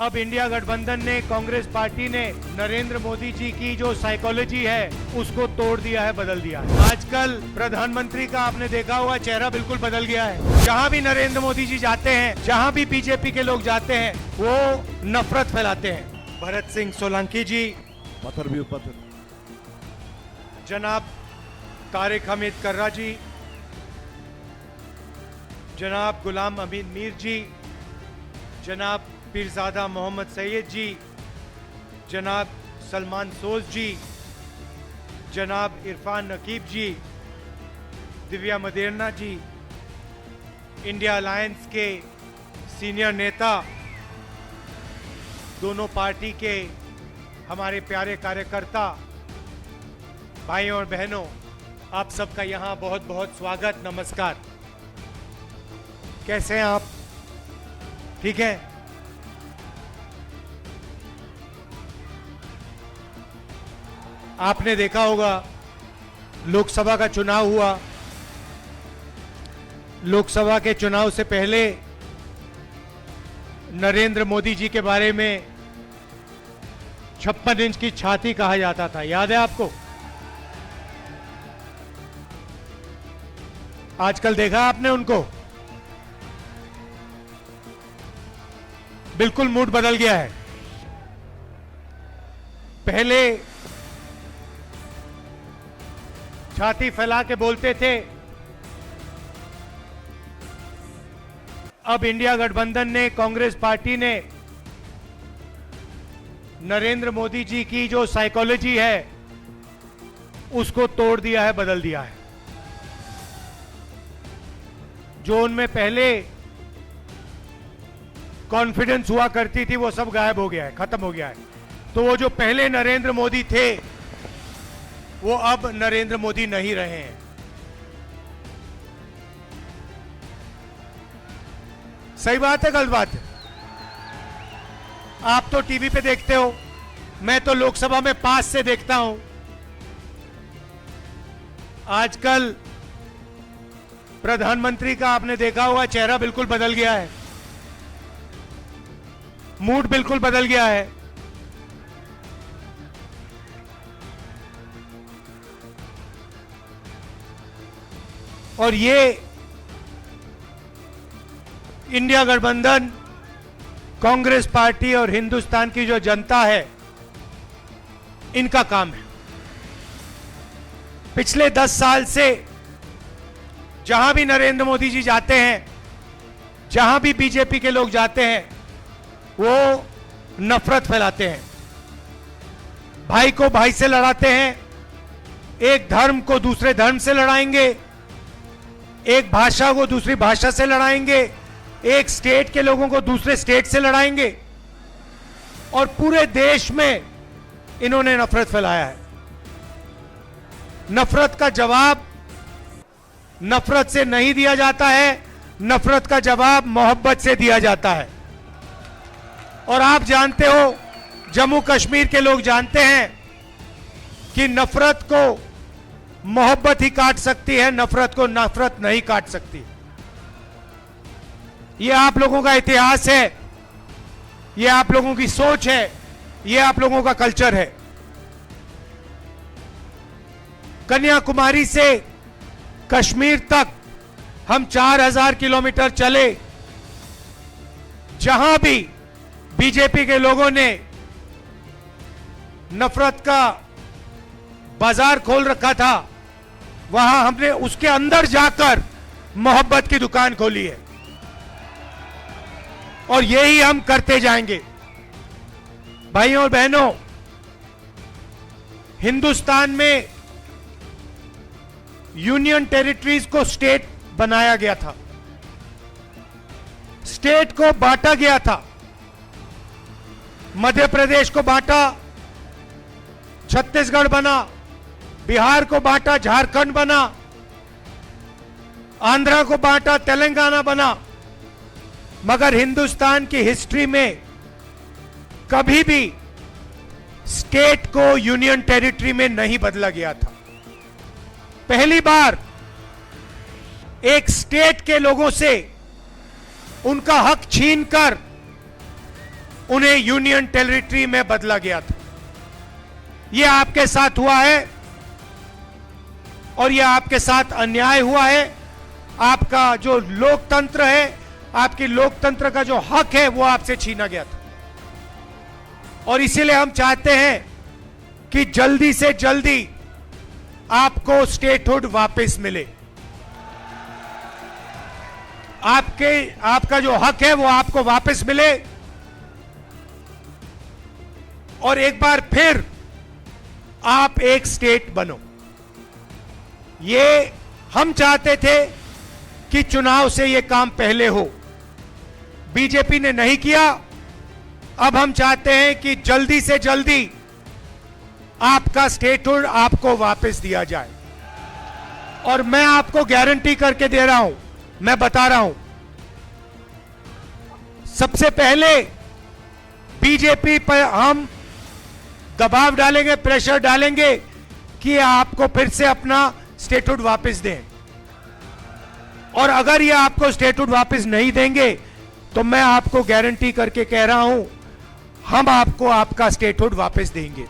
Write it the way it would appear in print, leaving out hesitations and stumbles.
अब इंडिया गठबंधन ने, कांग्रेस पार्टी ने नरेंद्र मोदी जी की जो साइकोलॉजी है उसको तोड़ दिया है, बदल दिया है। आजकल प्रधानमंत्री का आपने देखा हुआ चेहरा बिल्कुल बदल गया है। जहां भी नरेंद्र मोदी जी जाते हैं, जहां भी बीजेपी के लोग जाते हैं, वो नफरत फैलाते हैं। भरत सिंह सोलंकी जी, पत्थर भी पत्थर, जनाब तारिक हमीद कर्रा जी, जनाब गुलाम अमीन मीर जी, जनाब पीरजादा मोहम्मद सैयद जी, जनाब सलमान सोज जी, जनाब इरफान नकीब जी, दिव्या मदेरना जी, इंडिया अलायंस के सीनियर नेता, दोनों पार्टी के हमारे प्यारे कार्यकर्ता, भाइयों और बहनों, आप सबका यहाँ बहुत बहुत स्वागत, नमस्कार। कैसे हैं आप? ठीक है? आपने देखा होगा लोकसभा का चुनाव हुआ। लोकसभा के चुनाव से पहले नरेंद्र मोदी जी के बारे में 56 इंच की छाती कहा जाता था, याद है आपको? आजकल देखा आपने उनको? बिल्कुल मूड बदल गया है। पहले छाती फैला के बोलते थे, अब इंडिया गठबंधन ने, कांग्रेस पार्टी ने नरेंद्र मोदी जी की जो साइकोलॉजी है उसको तोड़ दिया है, बदल दिया है। जो उनमें पहले कॉन्फिडेंस हुआ करती थी वो सब गायब हो गया है, खत्म हो गया है। तो वो जो पहले नरेंद्र मोदी थे वो अब नरेंद्र मोदी नहीं रहे हैं। सही बात है, गलत बात है? आप तो टीवी पे देखते हो, मैं तो लोकसभा में पास से देखता हूं। आजकल प्रधानमंत्री का आपने देखा होगा चेहरा बिल्कुल बदल गया है, मूड बिल्कुल बदल गया है। और ये इंडिया गठबंधन, कांग्रेस पार्टी और हिंदुस्तान की जो जनता है, इनका काम है। पिछले 10 साल से जहां भी नरेंद्र मोदी जी जाते हैं, जहां भी बीजेपी के लोग जाते हैं, वो नफरत फैलाते हैं, भाई को भाई से लड़ाते हैं, एक धर्म को दूसरे धर्म से लड़ाएंगे, एक भाषा को दूसरी भाषा से लड़ाएंगे, एक स्टेट के लोगों को दूसरे स्टेट से लड़ाएंगे, और पूरे देश में इन्होंने नफरत फैलाया है। नफरत का जवाब नफरत से नहीं दिया जाता है, नफरत का जवाब मोहब्बत से दिया जाता है। और आप जानते हो, जम्मू कश्मीर के लोग जानते हैं कि नफरत को मोहब्बत ही काट सकती है, नफरत को नफरत नहीं काट सकती। यह आप लोगों का इतिहास है, यह आप लोगों की सोच है, यह आप लोगों का कल्चर है। कन्याकुमारी से कश्मीर तक हम 4000 किलोमीटर चले, जहां भी बीजेपी के लोगों ने नफरत का बाजार खोल रखा था, वहां हमने उसके अंदर जाकर मोहब्बत की दुकान खोली है, और यही हम करते जाएंगे। भाइयों और बहनों, हिंदुस्तान में यूनियन टेरिटरीज को स्टेट बनाया गया था, स्टेट को बांटा गया था। मध्य प्रदेश को बांटा, छत्तीसगढ़ बना, बिहार को बांटा, झारखंड बना, आंध्रा को बांटा, तेलंगाना बना। मगर हिंदुस्तान की हिस्ट्री में कभी भी स्टेट को यूनियन टेरिटरी में नहीं बदला गया था। पहली बार एक स्टेट के लोगों से उनका हक छीनकर उन्हें यूनियन टेरिटरी में बदला गया था। यह आपके साथ हुआ है और यह आपके साथ अन्याय हुआ है। आपका जो लोकतंत्र है, आपकी लोकतंत्र का जो हक है, वो आपसे छीना गया था। और इसीलिए हम चाहते हैं कि जल्दी से जल्दी आपको स्टेटहुड वापस मिले। आपका जो हक है वो आपको वापस मिले और एक बार फिर आप एक स्टेट बनो। ये हम चाहते थे कि चुनाव से ये काम पहले हो, बीजेपी ने नहीं किया। अब हम चाहते हैं कि जल्दी से जल्दी आपका स्टेटहुड आपको वापस दिया जाए। और मैं आपको गारंटी करके दे रहा हूं, मैं बता रहा हूं, सबसे पहले बीजेपी पर हम दबाव डालेंगे, प्रेशर डालेंगे कि आपको फिर से अपना स्टेटहुड वापस दें। और अगर ये आपको स्टेटहुड वापस नहीं देंगे तो मैं आपको गारंटी करके कह रहा हूं, हम आपको आपका स्टेटहुड वापस देंगे।